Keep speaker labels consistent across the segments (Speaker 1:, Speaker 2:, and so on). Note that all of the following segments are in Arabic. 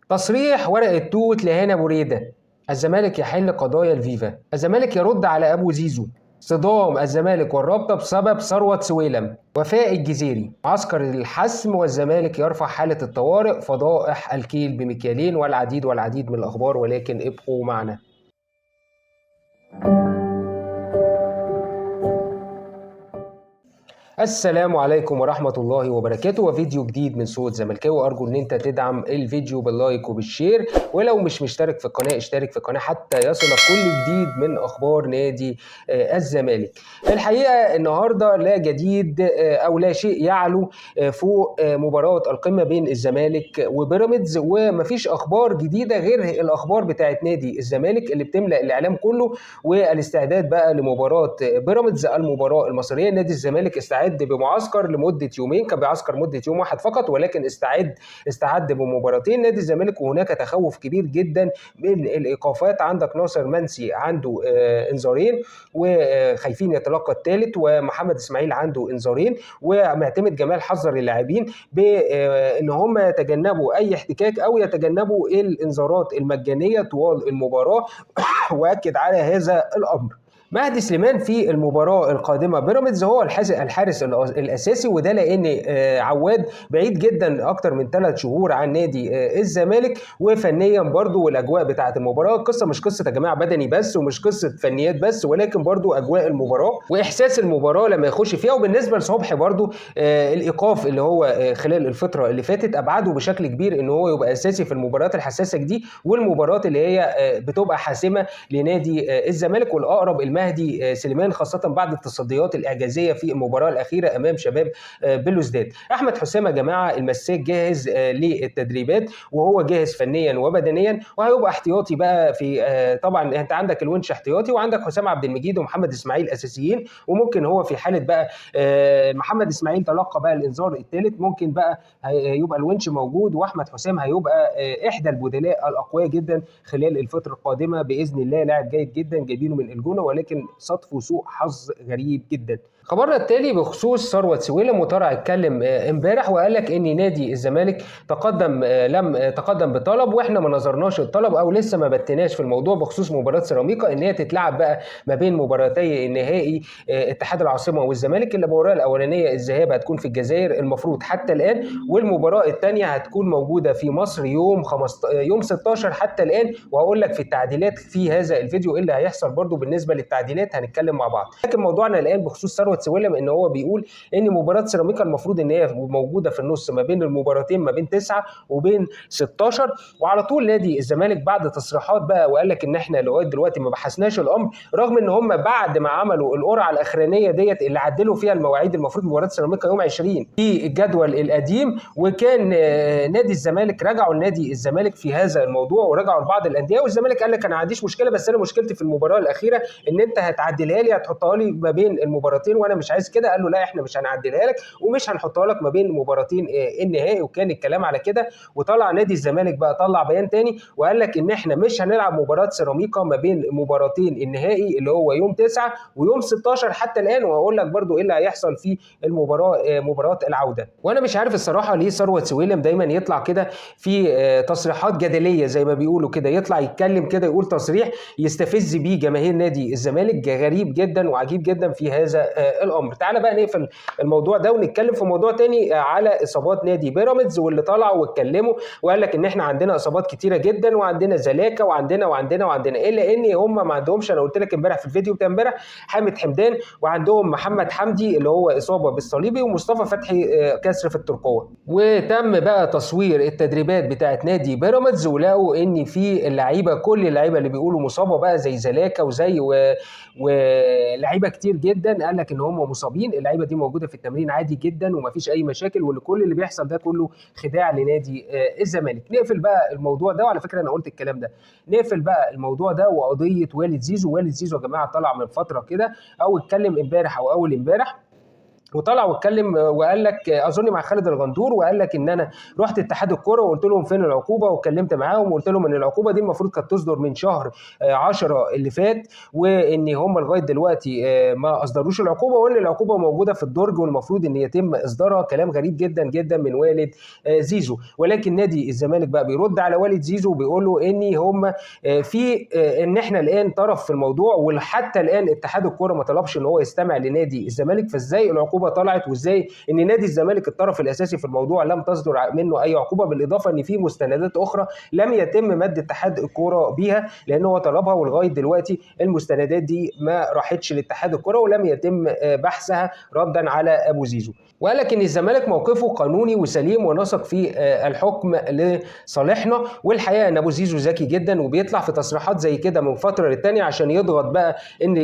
Speaker 1: تصريح ورق التوت لهنا بريدة: الزمالك يحل قضايا الفيفا، الزمالك يرد على أبو زيزو، صدام الزمالك والرابطة بسبب ثروت سويلم، وفاء الجزيري، معسكر الحسم والزمالك يرفع حالة الطوارئ، فضائح الكيل بمكيالين، والعديد والعديد من الأخبار، ولكن ابقوا معنا. السلام عليكم ورحمة الله وبركاته، وفيديو جديد من صوت زملكاوي. أرجو إن أنت تدعم الفيديو باللايك وبالشير، ولو مش مشترك في القناة اشترك في القناة حتى يصلك كل جديد من أخبار نادي الزمالك. الحقيقة النهاردة لا جديد أو لا شيء يعلو فوق مباراة القمة بين الزمالك وبيراميدز، ومفيش أخبار جديدة غير الأخبار بتاعت نادي الزمالك اللي بتملأ الإعلام كله، والاستعداد بقى لمباراة بيراميدز المباراة المصرية. نادي الزمالك استعد بمعسكر لمده يومين، كان بيعسكر مده يوم واحد فقط، ولكن استعد بمباراتين نادي الزمالك، وهناك تخوف كبير جدا من الايقافات. عندك ناصر منسي عنده انذارين وخايفين يتلقى الثالث، ومحمد اسماعيل عنده انذارين، ومعتمد جمال حذر اللاعبين بان هم يتجنبوا اي احتكاك او يتجنبوا الانذارات المجانيه طوال المباراه واكد على هذا الامر. مهدي سليمان في المباراة القادمة بيراميدز هو الحارس الأساسي، وده لأن عواد بعيد جدا أكتر من 3 شهور عن نادي الزمالك، وفنيا برضو والأجواء بتاعة المباراة القصة مش قصة يا جماعة بدني بس، ومش قصة فنيات بس، ولكن برضو أجواء المباراة وإحساس المباراة لما يخش فيها. وبالنسبة لصبحي برضو الإيقاف اللي هو خلال الفترة اللي فاتت أبعده بشكل كبير إن هو يبقى أساسي في المباريات الحساسة دي، والمباريات اللي هي بتبقى حاسمة لنادي الزمالك. والأقرب مهدي سليمان، خاصة بعد التصديات الإعجازية في المباراة الأخيرة أمام شباب بلوزداد. أحمد حسام يا جماعة المساك جاهز للتدريبات، وهو جاهز فنيا وبدنيا، وهيبقى احتياطي بقى في طبعا أنت عندك الونش احتياطي، وعندك حسام عبد المجيد ومحمد إسماعيل أساسيين، وممكن هو في حالة بقى محمد إسماعيل تلقى بقى الإنذار الثالث ممكن بقى يبقى الونش موجود، وأحمد حسام هيبقى إحدى البدلاء الأقوياء جدا خلال الفترة القادمة بإذن الله. لاعب جيد جدا جايبينه من الجونة، ولكن صدفه سوء حظ غريب جدا. خبرنا التالي بخصوص ثروت سويلم، وطلع اتكلم امبارح وقال لك ان نادي الزمالك لم تقدم بطلب، واحنا ما نظرناش الطلب او لسه ما بتناش في الموضوع بخصوص مباراه سيراميكا ان هي تتلعب بقى ما بين مباراتي النهائي اتحاد العاصمه والزمالك. المباراه الاولانيه الذهاب هتكون في الجزائر المفروض حتى الان، والمباراه الثانيه هتكون موجوده في مصر يوم 16 حتى الان. وهقول لك في التعديلات في هذا الفيديو ايه اللي هيحصل برضو بالنسبه للتعديلات، هنتكلم مع بعض. لكن موضوعنا الان بخصوص ثروت سويلم ان هو بيقول ان مباراه سيراميكا المفروض ان هي موجوده في النص ما بين المباراتين، ما بين 9 وبين 16. وعلى طول نادي الزمالك بعد تصريحات بقى وقال لك ان احنا لغايه دلوقتي ما بحثناش الامر، رغم ان هم بعد ما عملوا القرعه الاخرانيه ديت اللي عدلوا فيها المواعيد، المفروض مباراه سيراميكا يوم 20 في الجدول القديم، وكان نادي الزمالك رجعوا لنادي الزمالك في هذا الموضوع ورجعوا لبعض الانديه، والزمالك قال لك انا ما عنديش مشكله، بس انا مشكلتي في المباراه الاخيره ان انت هتعدلها لي، هتحطها لي ما بين المباراتين، وانا مش عايز كده. قال له لا احنا مش هنعدلها لك ومش هنحطها لك ما بين مباراتين النهائي، وكان الكلام على كده. وطلع نادي الزمالك بقى طلع بيان تاني وقال لك ان احنا مش هنلعب مباراه سيراميكا ما بين مباراتين النهائي اللي هو يوم 9 ويوم 16 حتى الان، وهقول لك برضو ايه اللي هيحصل في مباراه العوده. وانا مش عارف الصراحه ليه ثروت سويلم دايما يطلع كده في تصريحات جدليه زي ما بيقولوا كده، يطلع يتكلم كده يقول تصريح يستفز بيه جماهير نادي الزمالك. غريب جدا وعجيب جدا في هذا الامر. تعال بقى نقفل الموضوع ده ونتكلم في موضوع تاني على اصابات نادي بيراميدز، واللي طلعوا واتكلموا وقال لك ان احنا عندنا اصابات كتيره جدا، وعندنا زلاكه، وعندنا الا ان هم ما عندهمش. انا قلت لك امبارح في الفيديو بتاع امبارح حامد حمدان، وعندهم محمد حمدي اللي هو اصابه بالصليبي، ومصطفى فتحي كسر في الترقوه. وتم بقى تصوير التدريبات بتاعت نادي بيراميدز، ولقوا ان في اللعيبه كل اللعيبه اللي بيقولوا مصابه بقى زي زلاكه وزي ولعيبه كتير جدا قال لك ان هم مصابين. اللعيبه دي موجوده في التمرين عادي جدا ومفيش اي مشاكل، وكل اللي بيحصل ده كله خداع لنادي الزمالك. نقفل بقى الموضوع ده، وعلى فكره انا قلت الكلام ده. نقفل بقى الموضوع ده وقضيه والد زيزو. والد زيزو يا جماعه طلع من فتره كده او اتكلم امبارح او اول امبارح وطلع واتكلم وقال لك اظن مع خالد الغندور، وقال لك ان انا رحت اتحاد الكوره وقلت لهم فين العقوبه، واتكلمت معاهم وقلت لهم ان العقوبه دي المفروض كانت تصدر من شهر 10 اللي فات، وان هم لغايه دلوقتي ما اصدروش العقوبه، وان العقوبه موجوده في الدرج والمفروض ان يتم اصدارها. كلام غريب جدا جدا من والد زيزو. ولكن نادي الزمالك بقى بيرد على والد زيزو وبيقول له ان هم في ان احنا الان طرف في الموضوع، وحتى الان اتحاد الكوره ما طلبش ان هو يستمع لنادي الزمالك، فازاي العقوبه طلعت، وازاي ان نادي الزمالك الطرف الاساسي في الموضوع لم تصدر منه اي عقوبه، بالاضافه ان في مستندات اخرى لم يتم مد اتحاد الكوره بيها لان هو طلبها، ولغايه دلوقتي المستندات دي ما راحتش لاتحاد الكوره ولم يتم بحثها ردا على ابو زيزو. وقال لك ان الزمالك موقفه قانوني وسليم ونثق في الحكم لصالحنا. والحقيقه ان ابو زيزو ذكي جدا وبيطلع في تصريحات زي كده من فتره للتانيه عشان يضغط بقى ان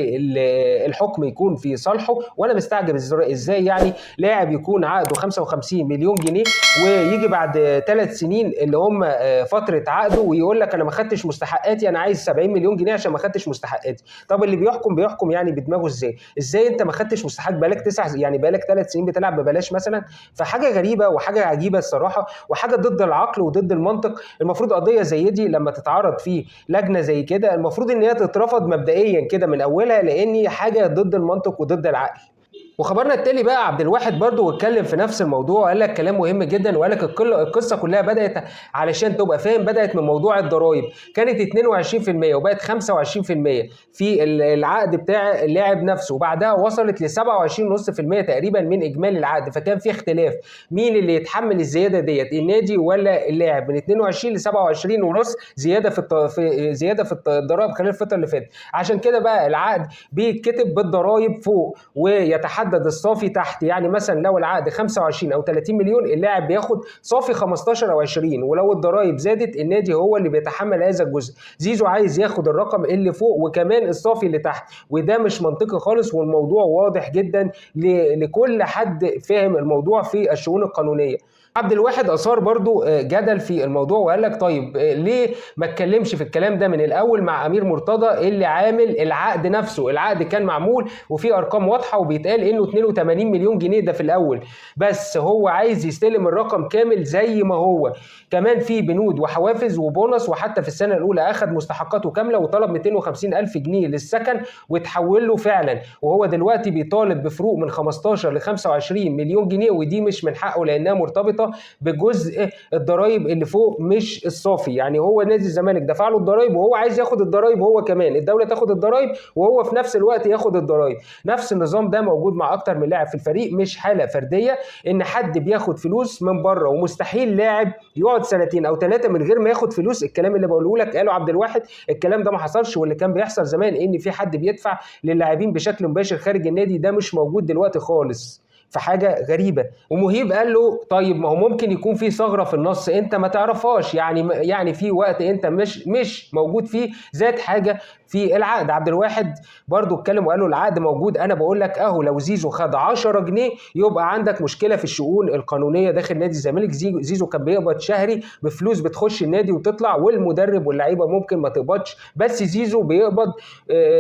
Speaker 1: الحكم يكون في صالحه. وانا مستعجب ازاي يعني لاعب يكون عقده 55 مليون جنيه ويجي بعد 3 سنين اللي هم فتره عقده ويقول لك انا ما خدتش مستحقاتي، انا عايز 70 مليون جنيه عشان ما خدتش مستحقاتي. طب اللي بيحكم يعني بدماغه ازاي انت ما خدتش مستحق بقالك 9 يعني بقالك 3 سنين بتلعب ببلاش مثلا؟ فحاجه غريبه وحاجه عجيبه الصراحه، وحاجه ضد العقل وضد المنطق. المفروض قضيه زي دي لما تتعرض في لجنه زي كده المفروض ان هي تترفض مبدئيا كده من اولها، لان حاجه ضد المنطق وضد العقل. وخبرنا التالي بقى عبد الواحد برضو واتكلم في نفس الموضوع وقال لك كلام مهم جدا، وقال لك القصه كلها بدات علشان تبقى فاهم، بدات من موضوع الضرايب، كانت 22% وبقت 25% في العقد بتاع اللاعب نفسه، وبعدها وصلت ل 27.5% تقريبا من اجمالي العقد. فكان في اختلاف مين اللي يتحمل الزياده ديت، النادي ولا اللاعب، من 22 ل 27.5 زياده في الضرائب خلال الفتره اللي فاتت. عشان كده بقى العقد بيتكتب بالضرايب فوق ويتحدد الصافي تحت. يعني مثلا لو العقد 25 او 30 مليون اللاعب بياخد صافي 15 او 20، ولو الضرايب زادت النادي هو اللي بيتحمل هذا الجزء. زيزو عايز ياخد الرقم اللي فوق وكمان الصافي اللي تحت، وده مش منطقي خالص، والموضوع واضح جدا لكل حد فاهم الموضوع في الشؤون القانونيه. عبد الواحد اثار برضو جدل في الموضوع وقال لك طيب ليه ما اتكلمش في الكلام ده من الاول مع امير مرتضى اللي عامل العقد نفسه؟ العقد كان معمول وفي ارقام واضحه وبيتقال انه 82 مليون جنيه ده في الاول، بس هو عايز يستلم الرقم كامل زي ما هو، كمان في بنود وحوافز وبونص، وحتى في السنه الاولى اخذ مستحقاته كامله وطلب 250 الف جنيه للسكن وتحول له فعلا، وهو دلوقتي بيطالب بفروق من 15 ل 25 مليون جنيه، ودي مش من حقه لانها مرتبطه بجزء الضرايب اللي فوق مش الصافي. يعني هو نادي الزمالك دفع له الضرايب وهو عايز ياخد الضرايب هو كمان، الدوله تاخد الضرايب وهو في نفس الوقت ياخد الضرايب. نفس النظام ده موجود مع اكتر من لاعب في الفريق، مش حاله فرديه ان حد بياخد فلوس من بره، ومستحيل لاعب يقعد 2 أو 3 من غير ما ياخد فلوس. الكلام اللي بقوله لك قاله عبد الواحد، الكلام ده ما حصلش، واللي كان بيحصل زمان ان في حد بيدفع للاعبين بشكل مباشر خارج النادي، ده مش موجود دلوقتي خالص. فحاجه غريبه. ومهيب قال له طيب ما هو ممكن يكون في ثغره في النص انت ما تعرفهاش، يعني في وقت انت مش موجود فيه ذات حاجه في العقد. عبد الواحد برضو اتكلم وقال له العقد موجود، انا بقول لك اهو لو زيزو خد 10 جنيه يبقى عندك مشكله في الشؤون القانونيه داخل نادي الزمالك. زيزو كان بيقبض شهري بفلوس بتخش النادي وتطلع، والمدرب واللعيبه ممكن ما تقبضش، بس زيزو بيقبض،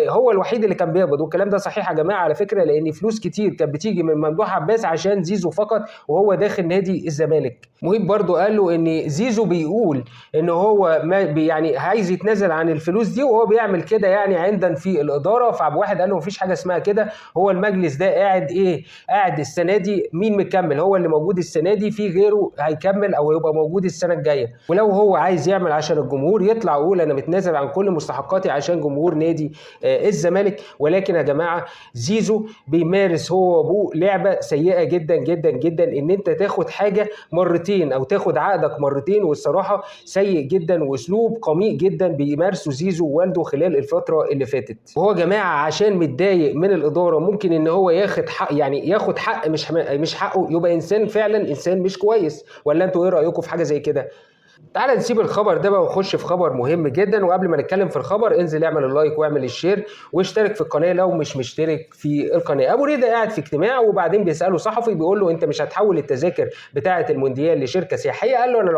Speaker 1: هو الوحيد اللي كان بيقبض. والكلام ده صحيح يا جماعه على فكره، لان فلوس كتير كانت بتيجي من ممدوح عباس عشان زيزو فقط وهو داخل نادي الزمالك. مهيب برضو قال له ان زيزو بيقول ان هو ما يعني عايز يتنازل عن الفلوس دي وهو بيعمل كده يعني عندن في الاداره. فعبد واحد قال له مفيش حاجه اسمها كده، هو المجلس ده قاعد السنه دي، مين مكمل؟ هو اللي موجود السنه دي، في غيره هيكمل او هيبقى موجود السنه الجايه. ولو هو عايز يعمل عشان الجمهور يطلع ويقول انا متنازل عن كل مستحقاتي عشان جمهور نادي الزمالك. ولكن يا جماعه زيزو بيمارس هو وابوه لعبه سيئه جدا جدا جدا، ان انت تاخد حاجه مرتين او تاخد عقدك مرتين، والصراحه سيء جدا واسلوب قميء جدا بيمارسه زيزو ووالده خلال الفتره اللي فاتت. وهو يا جماعه عشان متضايق من الاداره ممكن ان هو ياخد حق، يعني ياخد حق مش حقه، يبقى انسان فعلا انسان مش كويس. ولا انتوا ايه رايكم في حاجه زي كده؟ تعالى نسيب الخبر ده بقى ونخش في خبر مهم جدا. وقبل ما نتكلم في الخبر انزل اعمل اللايك واعمل الشير واشترك في القناه لو مش مشترك في القناه. ابو ريده قاعد في اجتماع وبعدين بيساله صحفي بيقول له انت مش هتحول التذاكر بتاعه المونديال لشركه سياحيه؟ قال له انا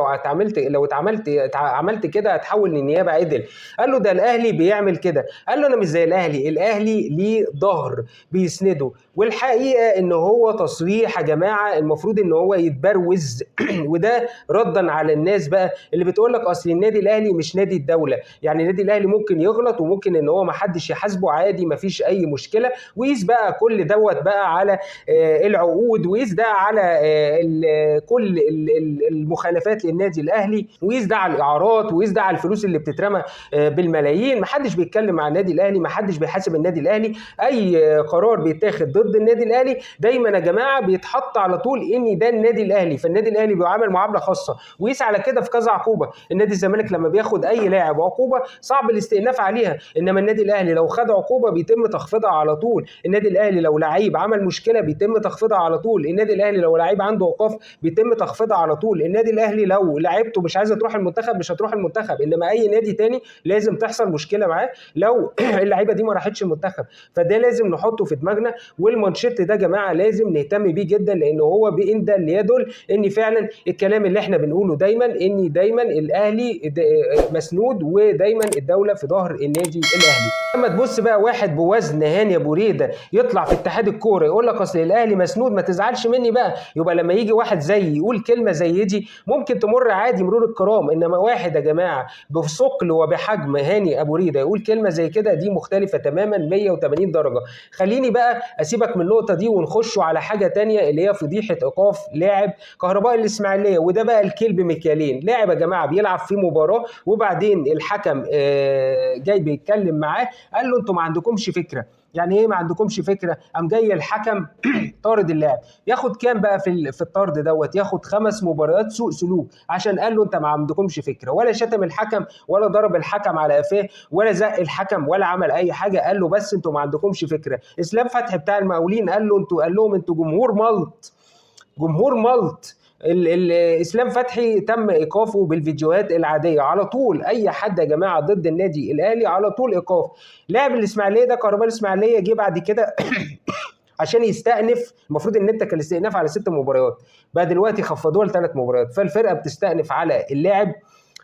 Speaker 1: لو اتعملت كده هتحول للنيابه عدل. قال له ده الاهلي بيعمل كده. قال له انا مش زي الاهلي ليه ظهر بيسنده. والحقيقه ان هو تصريح يا جماعه المفروض ان هو يتبروز وده ردا على الناس بقى اللي بتقول لك اصل النادي الاهلي مش نادي الدوله. يعني النادي الاهلي ممكن يغلط وممكن ان هو ما حدش يحاسبه عادي، ما فيش اي مشكله. ويقيس بقى كل دوت بقى على العقود، ويقيس ده على كل المخالفات للنادي الاهلي، ويقيس ده على الاعارات، ويقيس ده على الفلوس اللي بتترمى بالملايين. ما حدش بيتكلم مع النادي الاهلي، ما حدش بيحاسب النادي الاهلي. اي قرار بيتاخد ضد النادي الاهلي دايما يا جماعه بيتحط على طول ان ده النادي الاهلي، فالنادي الاهلي بيعامل معامله خاصه. ويقيس على كده في كذا عقوبه. النادي الزمالك لما بياخد اي لاعب عقوبه صعب الاستئناف عليها، انما النادي الاهلي لو خد عقوبه بيتم تخفيضها على طول. النادي الاهلي لو لعيب عمل مشكله بيتم تخفيضها على طول. النادي الاهلي لو لعيب عنده اوقاف بيتم تخفيضها على طول. النادي الاهلي لو لعيبته مش عايزه تروح المنتخب مش هتروح المنتخب، انما اي نادي تاني لازم تحصل مشكله معاه لو اللعيبه دي ما راحتش المنتخب. فده لازم نحطه في دماغنا، والمانشيت ده يا جماعه لازم نهتم بيه جدا، لان هو ده اللي يدل ان فعلا الكلام اللي احنا بنقوله دايما ان دايما الاهلي مسنود ودايما الدوله في ظهر النادي الاهلي. لما تبص بقى واحد بوزن هاني ابو ريده يطلع في اتحاد الكوره يقول لك اصل الاهلي مسنود، ما تزعلش مني بقى. يبقى لما يجي واحد زي يقول كلمه زي دي ممكن تمر عادي مرور الكرام، انما واحد يا جماعه بثقل وبحجم هاني ابو ريده يقول كلمه زي كده دي مختلفه تماما 180 درجه. خليني بقى اسيبك من النقطه دي ونخش على حاجه تانية اللي هي فضيحه ايقاف لاعب كهرباء الاسماعيليه. وده بقى الكلب مكيالين. لاعب يا جماعه بيلعب في مباراه وبعدين الحكم جاي بيتكلم معاه قال له انتوا ما عندكمش فكره. يعني ايه ما عندكمش فكره؟ قام جاي الحكم طارد اللاعب. ياخد كام بقى في الطرد دوت؟ ياخد 5 مباريات سوء سلوك عشان قال له انت ما عندكمش فكره. ولا شتم الحكم ولا ضرب الحكم على قفاه ولا زق الحكم ولا عمل اي حاجه، قال له بس انتوا ما عندكمش فكره. اسلام فتحي بتاع المقاولين قال لهم انتوا جمهور ملط. اسلام فتحي تم ايقافه بالفيديوهات العاديه على طول. اي حد يا جماعه ضد النادي الاهلي على طول ايقاف. لاعب الاسماعيليه ده كهرباء الاسماعيليه جه بعد كده عشان يستأنف. المفروض ان انت كان الاستئناف على 6 مباريات، بقى دلوقتي خفضوها ل3 مباريات. فالفرقه بتستأنف على اللاعب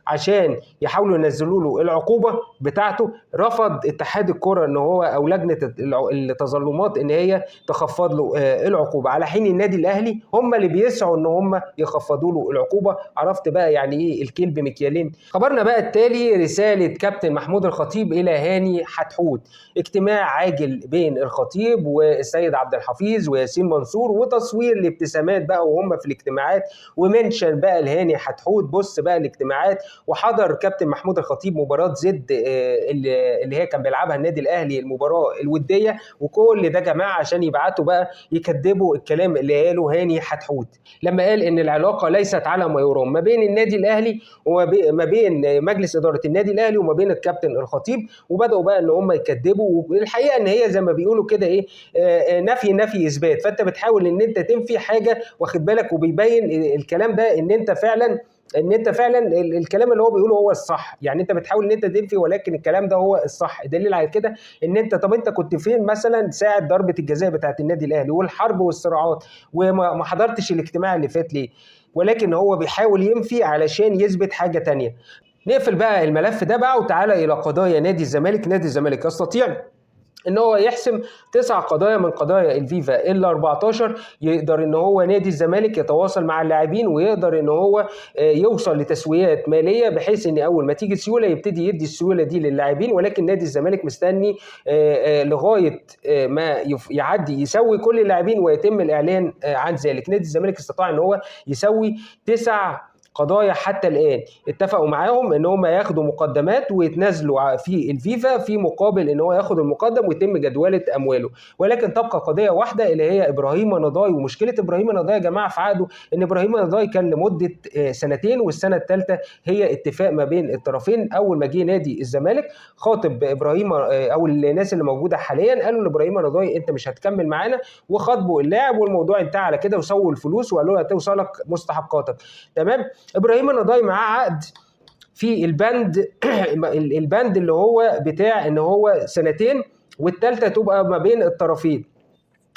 Speaker 1: عشان يحاولوا ينزلوا له العقوبه بتاعته. رفض اتحاد الكره ان هو او لجنه التظلمات ان هي تخفض له العقوبه، على حين النادي الاهلي هم اللي بيسعوا ان هم يخفضوا له العقوبه. عرفت بقى يعني ايه الكلب مكيالين؟ خبرنا بقى التالي رساله كابتن محمود الخطيب الى هاني حتحوت. اجتماع عاجل بين الخطيب والسيد عبد الحفيظ وياسين منصور، وتصوير الابتسامات بقى وهم في الاجتماعات، ومنشن بقى لهاني حتحوت. بص بقى الاجتماعات. وحضر كابتن محمود الخطيب مباراه زد اللي هي كان بيلعبها النادي الاهلي، المباراه الوديه. وكل ده جماعه عشان يبعتوا بقى يكذبوا الكلام اللي قاله هاني حتحوت لما قال ان العلاقه ليست على ما يرام ما بين النادي الاهلي وما بين مجلس اداره النادي الاهلي وما بين الكابتن الخطيب. وبداوا بقى ان هم يكذبوا، والحقيقه ان هي زي ما بيقولوا كده ايه، نفي اثبات. فانت بتحاول ان انت تنفي حاجه، واخد بالك، وبيبين الكلام ده ان انت فعلا الكلام اللي هو بيقوله هو الصح. يعني انت بتحاول ان انت تنفي ولكن الكلام ده هو الصح. دليل على كده ان انت طب انت كنت فين مثلا ساعه ضربه الجزاء بتاعت النادي الاهلي والحرب والصراعات وما حضرتش الاجتماع اللي فات ليه؟ ولكن هو بيحاول ينفي علشان يثبت حاجه تانية. نقفل بقى الملف ده بقى وتعالى الى قضايا نادي الزمالك. نادي الزمالك يستطيع ان هو يحسم 9 قضايا من قضايا الفيفا الا 14. يقدر ان هو نادي الزمالك يتواصل مع اللاعبين ويقدر ان هو يوصل لتسويات ماليه بحيث ان اول ما تيجي سيوله يبتدي يدي السيوله دي للاعبين. ولكن نادي الزمالك مستني لغايه ما يعدي يسوي كل اللاعبين ويتم الاعلان عن ذلك. نادي الزمالك استطاع ان هو يسوي 9 قضايا حتى الآن. اتفقوا معاهم ان هم ياخدوا مقدمات ويتنازلوا في الفيفا في مقابل ان هو ياخد المقدم ويتم جدولة امواله. ولكن تبقى قضية واحدة اللي هي ابراهيم نضاي. ومشكلة ابراهيم نضاي يا جماعة في عقده ان ابراهيم نضاي كان لمدة 2 سنين، والسنة الثالثة هي اتفاق ما بين الطرفين. اول ما جه نادي الزمالك خاطب ابراهيم او الناس اللي موجودة حاليا قالوا لابراهيم نضاي انت مش هتكمل معانا، وخاطبوا اللاعب والموضوع انتهى على كده وسووا الفلوس وقالوا له هتوصلك مستحقاتك. تمام. ابراهيم النضاي معاه عقد في البند البند اللي هو بتاع ان هو سنتين، والثالثه تبقى ما بين الطرفين.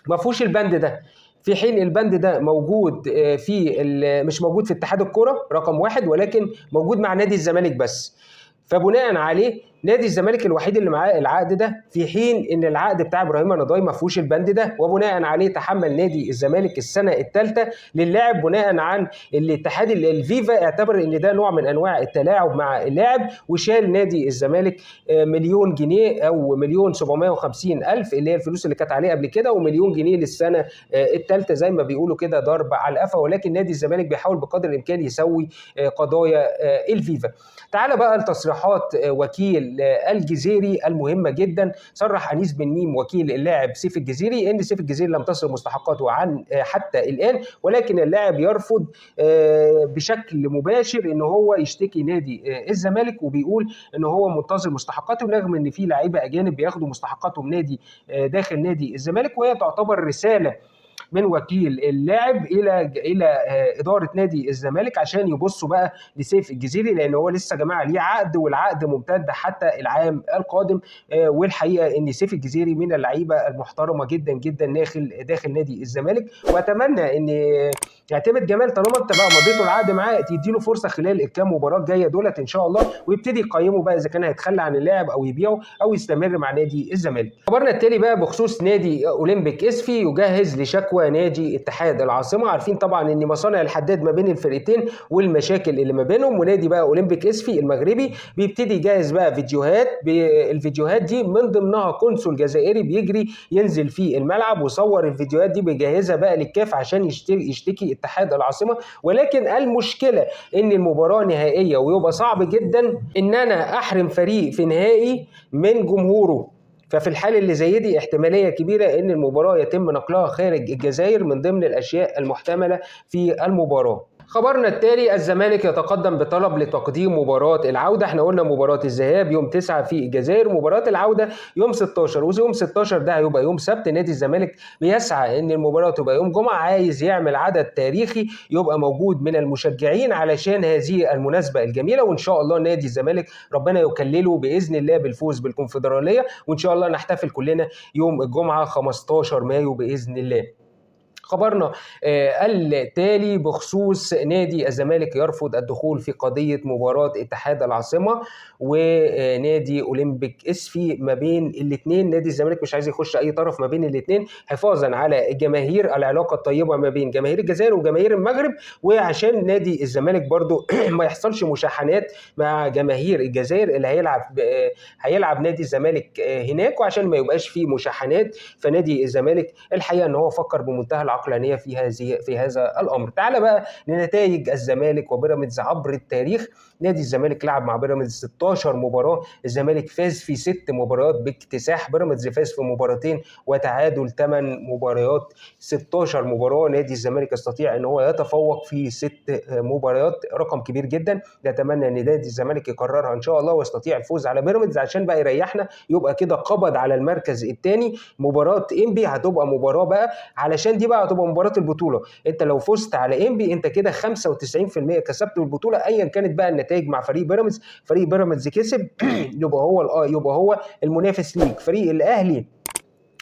Speaker 1: ما فيهوش البند ده، في حين البند ده موجود مش موجود في اتحاد الكرة رقم واحد، ولكن موجود مع نادي الزمالك بس. فبناء عليه نادي الزمالك الوحيد اللي معاه العقد ده، في حين ان العقد بتاع ابراهيم النضاي ما فيهوش البند ده. وبناء عليه تحمل نادي الزمالك السنه الثالثه للاعب بناء عن الاتحاد الفيفا اعتبر ان ده نوع من انواع التلاعب مع اللاعب، وشال نادي الزمالك مليون جنيه او مليون 750 الف اللي هي الفلوس اللي كانت عليه قبل كده، ومليون جنيه للسنه الثالثه زي ما بيقولوا كده ضرب على القفا. ولكن نادي الزمالك بيحاول بقدر الامكان يسوي قضايا الفيفا. تعال بقى لتصريحات وكيل الجزيري المهمه جدا. صرح انيس بن ميم وكيل اللاعب سيف الجزيري ان سيف الجزيري لم تصل مستحقاته عن حتى الان، ولكن اللاعب يرفض بشكل مباشر ان هو يشتكي نادي الزمالك، وبيقول ان هو منتظر مستحقاته، رغم ان في لعيبه اجانب بياخدوا مستحقاتهم نادي داخل نادي الزمالك. وهي تعتبر رساله من وكيل اللاعب الى اداره نادي الزمالك عشان يبصوا بقى لسيف الجزيري، لان هو لسه يا جماعه ليه عقد، والعقد ممتد حتى العام القادم. والحقيقه ان سيف الجزيري من اللعيبه المحترمه جدا جدا داخل نادي الزمالك. واتمنى ان يعتمد جمال طالما انت بقى مضيته العقد معاه تديله فرصه خلال الكام مباراه الجايه دولت ان شاء الله، ويبتدي يقيمه بقى اذا كان هيتخلى عن اللاعب او يبيعه او يستمر مع نادي الزمالك. خبرنا التالي بقى بخصوص نادي اولمبيك اسفي يجهز لشكوى نادي اتحاد العاصمه. عارفين طبعا ان مصانع الحداد ما بين الفرقتين والمشاكل اللي ما بينهم، ونادي بقى اولمبيك اسفي المغربي بيبتدي يجهز بقى فيديوهات. الفيديوهات دي من ضمنها قنصل جزائري بيجري ينزل في الملعب وصور الفيديوهات دي بيجهزها بقى للكاف عشان يشتكي اتحاد العاصمه. ولكن المشكله ان المباراه نهائيه، ويبقى صعب جدا ان انا احرم فريق في نهائي من جمهوره. ففي الحالة اللي زي دي احتمالية كبيرة ان المباراة يتم نقلها خارج الجزائر من ضمن الاشياء المحتملة في المباراة. خبرنا التالي الزمالك يتقدم بطلب لتقديم مباراة العودة. احنا قلنا مباراة الذهاب يوم 9 في الجزائر، مباراة العودة يوم 16، ويوم 16 ده هيبقى يوم سبت. نادي الزمالك بيسعى ان المباراة تبقى يوم جمعة، عايز يعمل عدد تاريخي يبقى موجود من المشجعين علشان هذه المناسبة الجميلة. وان شاء الله نادي الزمالك ربنا يكلله بإذن الله بالفوز بالكونفدرالية، وان شاء الله نحتفل كلنا يوم الجمعة 15 مايو بإذن الله. خبرنا التالي بخصوص نادي الزمالك يرفض الدخول في قضية مباراة اتحاد العاصمة ونادي أولمبيك اسفي ما بين الاثنين. نادي الزمالك مش عايز يخش أي طرف ما بين الاثنين حفاظا على الجماهير، العلاقة الطيبة ما بين جماهير الجزائر وجماهير المغرب، وعشان نادي الزمالك برضو ما يحصلش مشاحنات مع جماهير الجزائر اللي هيلعب نادي الزمالك هناك، وعشان ما يبقاش فيه مشاحنات. فنادي الزمالك الحقيقة ان هو فكر بمنتهى العقلانية في هذا الامر. تعال بقى لنتائج الزمالك وبيراميدز عبر التاريخ. نادي الزمالك لعب مع بيراميدز 16 مباراة، الزمالك فاز في 6 مباريات باكتساح، بيراميدز فاز في مباراتين وتعادل 8 مباريات. 16 مباراة نادي الزمالك يستطيع ان هو يتفوق في 6 مباريات، رقم كبير جدا. نتمنى ان نادي الزمالك يكررها ان شاء الله ويستطيع الفوز على بيراميدز عشان بقى يريحنا، يبقى كده قبض على المركز الثاني. مباراة انبي هتبقى مباراة بقى، علشان دي بقى هتبقى مباراة البطولة. انت لو فزت على انبي انت كده 95% كسبت البطولة ايا كانت بقى النتائج مع فريق بيراميدز. فريق بيراميدز كسب يبقى هو المنافس ليك. فريق الاهلي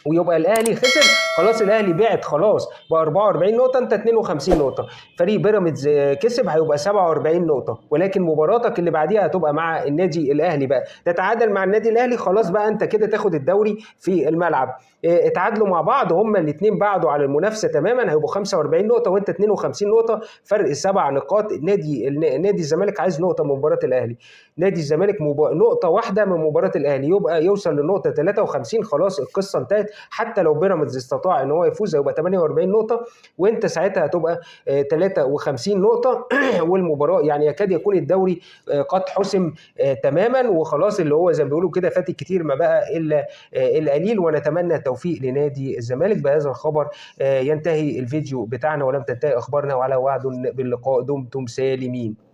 Speaker 1: ويبقى الاهلي خسر، خلاص الاهلي بعد خلاص ب 44 نقطه، انت 52 نقطه. فريق بيراميدز كسب هيبقى 47 نقطه، ولكن مباراتك اللي بعديها هتبقى مع النادي الاهلي بقى، تتعادل مع النادي الاهلي خلاص بقى انت كده تاخد الدوري في الملعب. اتعادلوا مع بعض، هما الاثنين بعدوا على المنافسه تماما، هيبقوا 45 نقطه وانت 52 نقطه، فرق 7 نقاط. نادي الزمالك عايز نقطه من مباراه الاهلي، نادي الزمالك نقطه واحده من مباراه الاهلي يبقى يوصل للنقطه 53، خلاص القصه انتهت. حتى لو بيراميدز استطاع ان هو يفوز هيبقى 48 نقطه وانت ساعتها هتبقى 53 نقطه والمباراه يعني يكاد يكون الدوري قد حسم تماما، وخلاص اللي هو زي ما بيقولوا كده فات كتير ما بقى الا القليل. ونتمنى التوفيق لنادي الزمالك. بهذا الخبر ينتهي الفيديو بتاعنا ولم تنتهي اخبارنا، وعلى وعد باللقاء. دمتم سالمين.